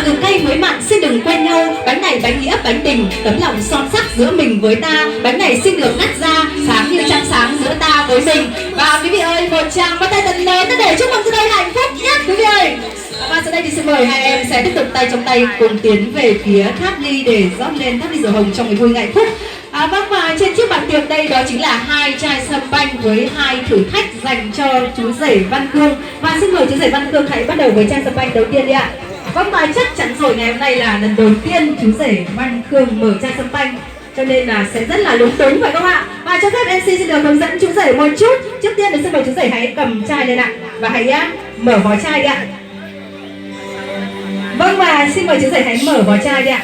từ cây mới mặn xin đừng quên nhau. Bánh này bánh nghĩa bánh tình, tấm lòng son sắc giữa mình với ta. Bánh này xin được ngắt ra, sáng như trăng sáng giữa ta với mình. Và quý vị ơi, một tràng bắt tay thật lớn để chúc mừng sự đời hạnh phúc nhất quý vị ơi. Và sau đây thì xin mời hai em sẽ tiếp tục tay trong tay cùng tiến về phía tháp ly để rót lên tháp ly rượu hồng trong ngày vui hạnh phúc. Vâng, và trên chiếc bàn tiệc đây đó chính là 2 chai sâm banh với 2 thử thách dành cho chú rể Văn Cương. Và xin mời chú rể Văn Cương hãy bắt đầu với chai sâm banh đầu tiên đi ạ. Vâng, và chắc chắn rồi, ngày hôm nay là lần đầu tiên chú rể Văn Cương mở chai sâm banh, cho nên là sẽ rất là lúng túng phải không ạ? Và cho phép MC xin được hướng dẫn chú rể một chút. Trước tiên thì xin mời chú rể hãy cầm chai lên ạ và hãy mở vỏ chai đi ạ. Vâng, và xin mời chú rể hãy mở vỏ chai đi ạ.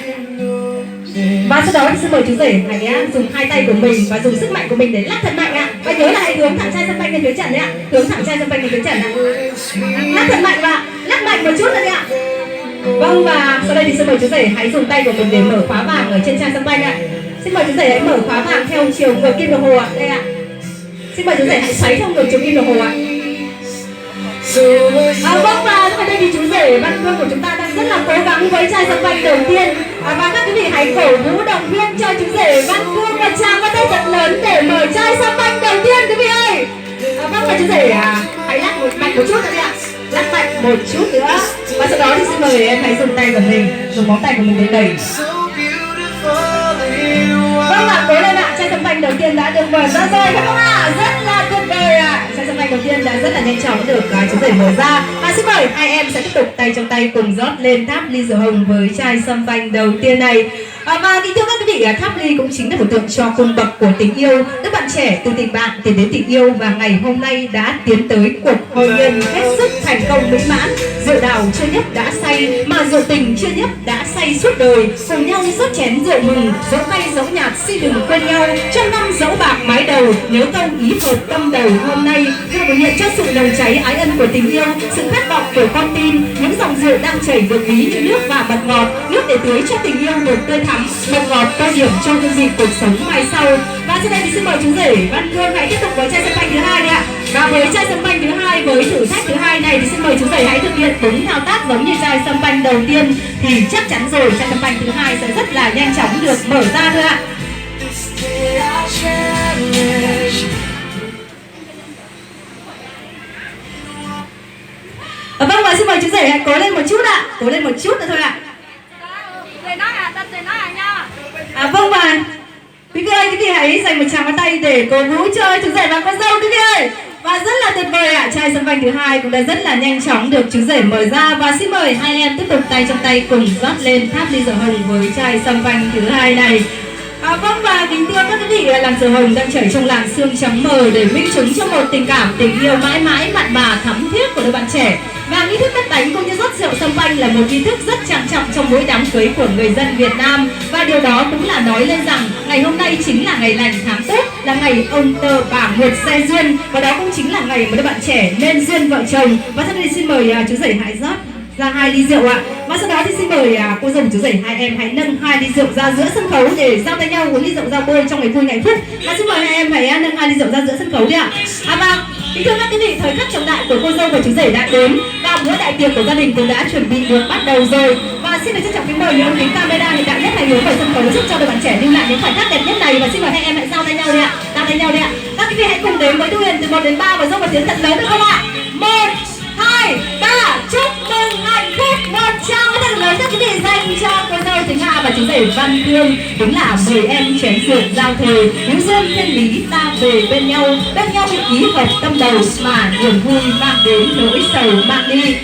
Và sau đó thì xin mời chú rể hãy dùng 2 tay của mình và dùng sức mạnh của mình để lắc thật mạnh ạ. Và nhớ là hãy hướng thẳng chai sâm banh lên phía trần đấy ạ. Hướng thẳng chai sâm banh lên phía trần ạ. Lắc thật mạnh và lắc mạnh một chút nữa đi ạ. Vâng, và sau đây thì xin mời chú rể hãy dùng tay của mình để mở khóa vàng ở trên chai sâm banh ạ. Xin mời chú rể hãy mở khóa vàng theo chiều ngược kim đồng hồ ạ. Đây ạ. Xin mời chú rể hãy xoáy theo ngược chiều kim đồng hồ ạ. Vâng, và ở đây thì chú rể Văn Cương của chúng ta đang rất là cố gắng với chai sâm banh đầu tiên. Và các quý vị hãy cổ vũ động viên cho chú rể Văn Cương một tràng bắt tay thật lớn để mở chai sâm banh đầu tiên quý vị ơi. Vâng, và chú rể hãy lắc mạnh một chút nữa đi ạ. Lắc mạnh một chút nữa. Và sau đó thì xin mời em hãy dùng tay của mình, dùng móng tay của mình để đẩy. Vâng ạ, cố lên ạ, chai sâm banh đầu tiên đã được mở ra rồi phải không ạ? Rất là tuyệt vời ạ. Chai sâm banh đầu tiên đã rất là nhanh chóng được chú rể mở ra. Và xin mời hai em sẽ tiếp tục tay trong tay cùng rót lên tháp ly rượu hồng với chai sâm banh đầu tiên này. Và kính thưa các quý vị, tháp ly cũng chính là một tượng cho cung bậc của tình yêu. Các bạn trẻ từ tình bạn tiến đến tình yêu và ngày hôm nay đã tiến tới cuộc hôn nhân hết sức thành công mỹ mãn. Rượu đào chưa nhấp đã say, mà rượu tình chưa nhấp đã say suốt đời. Cùng nhau rót chén rượu mừng, dẫu may dẫu nhạt xin đừng quên nhau. Trăm năm dẫu bạc mái đầu, nếu không ý hợp tâm đầu hôm nay. Theo biểu hiện cho sự nồng cháy ái ân của tình yêu, sự khát vọng của con tim, những dòng rượu đang chảy ngược ví như nước và mật ngọt, nước để tưới cho tình yêu được tươi thắm, mật ngọt tô điểm cho hương vị cuộc sống mai sau. Và sau đây thì xin mời chú rể Văn Cương hãy tiếp tục với chai sâm banh thứ hai đi ạ. Và với chai sâm banh thứ hai, với thử thách thứ hai này thì xin mời chú rể hãy thực hiện đúng thao tác giống như chai sâm banh đầu tiên, thì chắc chắn rồi chai sâm banh thứ hai sẽ rất là nhanh chóng được mở ra thôi ạ. Vâng, và xin mời chú rể hãy cố lên một chút ạ, cố lên một chút nữa thôi ạ. Vâng, và quý vị ơi, quý vị hãy dành một tràng pháo tay để cổ vũ cho chú rể và con dâu quý vị ơi. Và rất là tuyệt vời ạ, chai sâm banh thứ hai cũng đã rất là nhanh chóng được chú rể mở ra. Và xin mời hai em tiếp tục tay trong tay cùng rót lên tháp ly rượu hồng với chai sâm banh thứ hai này. Vâng, và kính thưa các quý vị, làn rượu hồng đang chảy trong làn sương trắng mờ để minh chứng cho một tình cảm tình yêu mãi mãi mặn mà thắm thiết của đôi bạn trẻ. Và nghi thức cất bánh cũng như rót rượu sâm banh là một nghi thức rất trang trọng trong mỗi đám cưới của người dân Việt Nam. Và điều đó cũng là nói lên rằng ngày hôm nay chính là ngày lành tháng tốt, là ngày ông tơ bà một xe duyên. Và đó cũng chính là ngày mà đôi bạn trẻ nên duyên vợ chồng. Và sau đây xin mời chú rể hãy rót ra 2 ly rượu ạ. Và sau đó thì xin mời cô dâu chú rể hai em hãy nâng 2 ly rượu ra giữa sân khấu để giao tay nhau uống ly rượu giao bôi trong ngày vui hạnh phúc. Và xin mời hai em hãy nâng 2 ly rượu ra giữa sân khấu đi ạ. Vâng, kính thưa các quý vị, thời khắc trọng đại của cô dâu và chú rể đã đến và bữa đại tiệc của gia đình cũng đã chuẩn bị được bắt đầu rồi. Và xin được trân trọng kính mời những ống kính camera hiện đại nhất này hướng vào sân khấu giúp cho đôi bạn trẻ lưu lại những khoảnh khắc đẹp nhất này. Và xin mời hai em hãy giao tay nhau đi ạ, giao tay nhau đi ạ. Các quý vị hãy cùng đến với Thu Huyền từ 1 đến 3 và dâu một tiếng thật lớn được không ạ? 1, 2, 3, chúc mừng hạnh phúc. Một tràng thật lớn các quý vị dành cho cô dâu Thúy Nga và chú rể Văn Cương. Đúng là mời em chén rượu giao thời, những duyên thiên lý ta về bên nhau ý hợp tâm đầu, mà niềm vui mang đến nỗi sầu mang đi.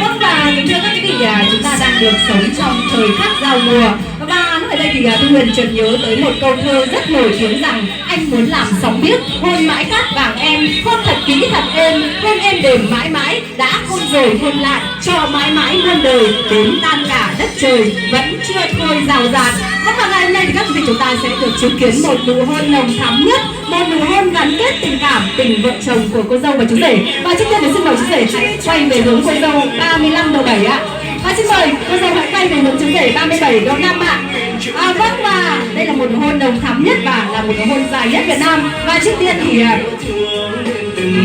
Vâng, và kính thưa các quý vị, chúng ta đang được sống trong thời khắc giao mùa. Và lúc ở đây thì Thu Huyền chợt nhớ tới một câu thơ rất nổi tiếng rằng: anh muốn làm sóng biếc, hôn mãi cát vàng em, hôn thật kỹ thật êm, hôn em đềm mãi mãi, đã hôn rồi hôn lại, cho mãi mãi muôn đời, đến tan cả đất trời, vẫn chưa thôi rào rạt. Và ngày hôm nay thì các quý vị chúng ta sẽ được chứng kiến một nụ hôn nồng thắm nhất, một nụ hôn gắn kết tình cảm, tình vợ chồng của cô dâu và chú rể. Và trước tiên thì xin mời chú rể hãy quay về hướng cô dâu 35 độ 7 ạ. Và xin mời cô dâu hãy quay về hướng chú rể 37 độ 5 ạ. Vâng, và đây là một nụ hôn nồng thắm nhất và là một nụ hôn dài nhất Việt Nam. Và trước tiên thì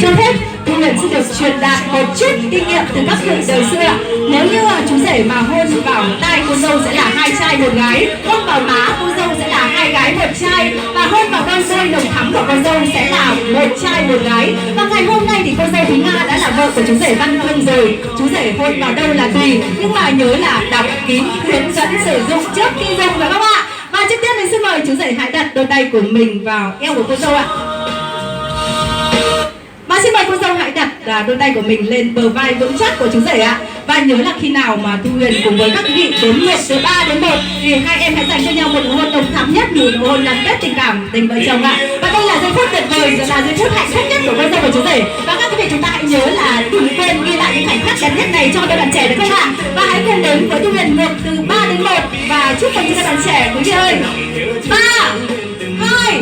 cho phép Thu Huyền xin được truyền đạt một chút kinh nghiệm từ các cụ đời xưa. Nếu như chú rể mà hôn vào tai cô dâu sẽ là 2 trai 1 gái, hôn vào má cô dâu sẽ là 2 gái 1 trai, và hôn vào đôi môi nồng thắm của con dâu sẽ là 1 trai 1 gái. Và ngày hôm nay thì cô dâu Thúy Nga đã là vợ của chú rể Văn Cương rồi. Chú rể hôn vào đâu là tùy, nhưng mà nhớ là đọc kín hướng dẫn sử dụng trước khi dùng phải không ạ? Và trước tiên thì xin mời chú rể hãy đặt đôi tay của mình vào eo của cô dâu ạ. Và xin mời cô dâu hãy đặt đôi tay của mình lên bờ vai vững chắc của chú rể ạ. Và nhớ là khi nào mà Thu Huyền cùng với các quý vị đếm ngược từ 3 đến 1 thì hai em hãy dành cho nhau một nụ hôn nồng thắm nhất, một nụ hôn gắn kết tình cảm tình vợ chồng ạ. Và đây là giây phút tuyệt vời, là giây phút hạnh phúc nhất của cô dâu và chú rể. Và các quý vị chúng ta hãy nhớ là đừng quên ghi lại những khoảnh khắc đẹp nhất này cho đôi bạn trẻ được không ạ? Và hãy cùng đến với Thu Huyền ngược từ 3 đến 1 và chúc mừng cho các bạn trẻ quý vị ơi. 3, 2,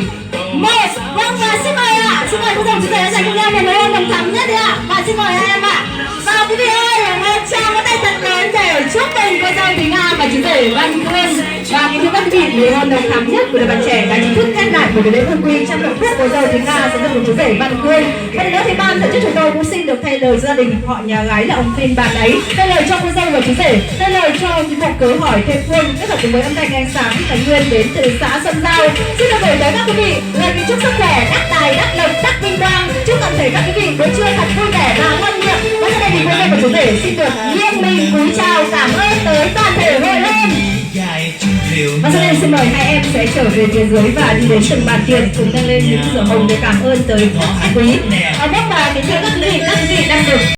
1. Vâng, và xin mời ạ. Xin mời cô dâu chú rể dành cho nhau một nụ hôn nồng thắm nhất đi ạ. Và xin mời hai em ạ. Và quý vị ơi, một tràng có tay thật lớn để chúc mừng cô dâu Thúy Nga và chú rể Văn Cương. Và kính thưa các quý vị, nụ hôn nồng thắm nhất của đôi bạn trẻ đã chính thức khép lại một buổi lễ hôn quy trong hạnh phúc cô dâu Thúy Nga sẽ được chú rể Văn Cương. Và nữa thì ban tổ chức chúng tôi cũng xin được thay lời gia đình họ nhà gái là ông Phin bạn ấy, thay lời cho cô dâu và chú rể, thay lời cho những cuộc cưới hỏi thêm phương kết hợp cùng với âm thanh ánh sáng Khánh Nguyên đến từ xã Xuân Giao. Xin được gửi tới các quý vị lời kính chúc sức khỏe, đắc tài, đắc lộc, đắc vinh quang. Chúc toàn thể các quý vị bữa trưa thật vui vẻ và ngon miệng. Và sau đây thì cô dâu và chú rể xin được nghiêng mình cúi chào cảm ơn tới toàn thể hội hôn. Và sau đây xin mời hai em sẽ trở về phía dưới và đi đến từng bàn tiệc cùng dâng lên những rửa hồng để cảm ơn tới các khách quý. Và các quý vị đang được